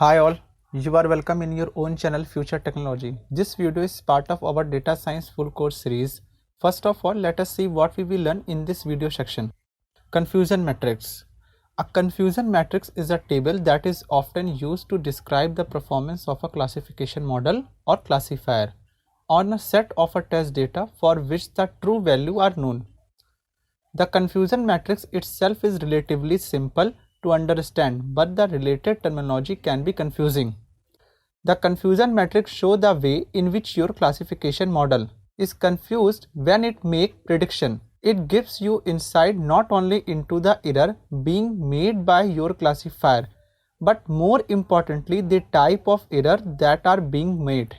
Hi all, you are welcome in your own channel Future Technology. This video is part of our data science full course series. First of all, let us see what we will learn in this video section. Confusion matrix. A confusion matrix is a table that is often used to describe the performance of a classification model or classifier on a set of a test data for which the true value are known. The confusion matrix itself is relatively simple to understand, but the related terminology can be confusing. The confusion matrix shows the way in which your classification model is confused when it makes prediction. It gives you insight not only into the error being made by your classifier, but more importantly the type of error that are being made.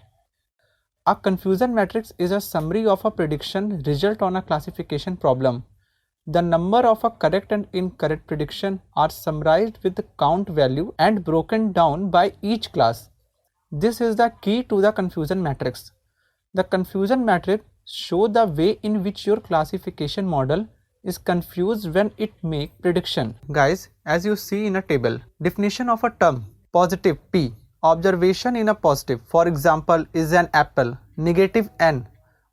A confusion matrix is a summary of a prediction result on a classification problem. The number of a correct and incorrect prediction are summarized with the count value and broken down by each class. This is the key to the confusion matrix. The confusion matrix shows the way in which your classification model is confused when it makes prediction. Guys, as you see in a table, definition of a term, positive P, observation in a positive, for example, is an apple, negative N.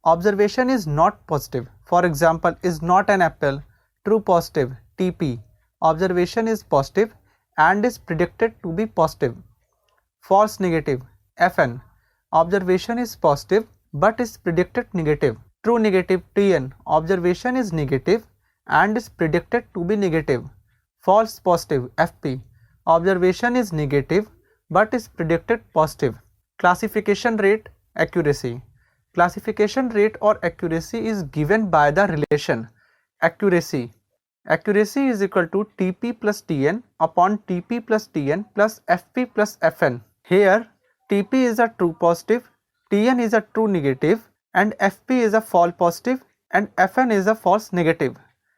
Observation is not positive, for example, is not an apple. True positive, TP. Observation is positive and is predicted to be positive. False negative, FN. Observation is positive but is predicted negative. True negative, TN. Observation is negative and is predicted to be negative. False positive, FP. Observation is negative but is predicted positive. Classification rate, accuracy. Classification rate or accuracy is given by the relation accuracy. Accuracy is equal to TP plus TN upon TP plus TN plus FP plus FN. Here TP is a true positive, TN is a true negative and FP is a false positive and FN is a false negative.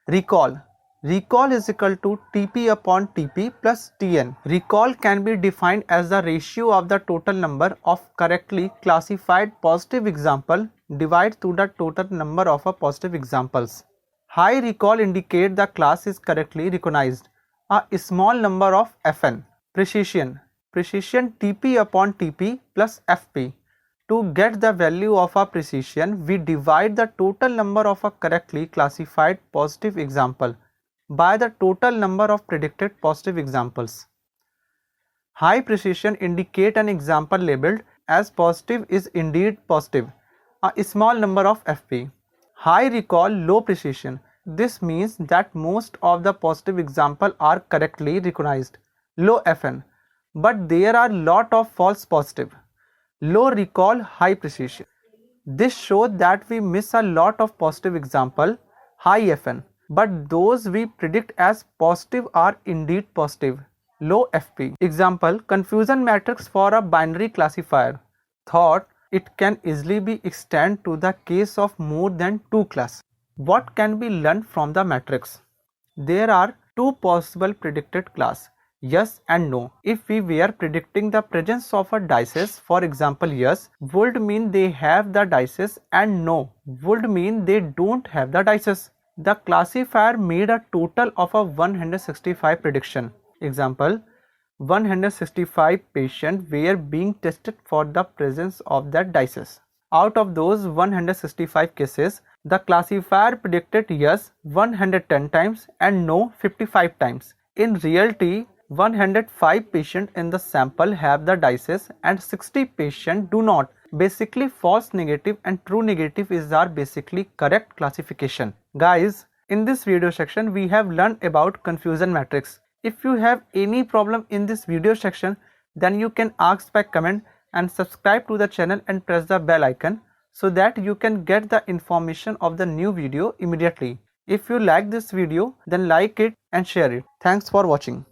Recall. Recall is equal to TP upon TP plus TN. Recall can be defined as the ratio of the total number of correctly classified positive example divided to the total number of positive examples. High recall indicate the class is correctly recognized. A small number of FN. Precision. Precision TP upon TP plus FP. To get the value of a precision, we divide the total number of a correctly classified positive example by the total number of predicted positive examples. High precision indicate an example labeled as positive is indeed positive, a small number of FP. High recall, low precision. This means that most of the positive examples are correctly recognized, low FN, but there are lot of false positive. Low recall, high precision. This shows that we miss a lot of positive example, high FN, but those we predict as positive are indeed positive, low FP. Example, confusion matrix for a binary classifier. Thought it can easily be extended to the case of more than two classes. What can be learned from the matrix? There are two possible predicted class, yes and no. If we were predicting the presence of a dices, for example, yes would mean they have the dices and no would mean they don't have the dices. The classifier made a total of a 165 prediction. Example, 165 patients were being tested for the presence of the dices. Out of those 165 cases, the classifier predicted yes 110 times and no 55 times. In reality, 105 patients in the sample have the dices and 60 patients do not. Basically, false negative and true negative is our basically correct classification. Guys, in this video section, we have learned about confusion matrix. If you have any problem in this video section, then you can ask by comment and subscribe to the channel and press the bell icon so that you can get the information of the new video immediately. If you like this video, then like it and share it. Thanks for watching.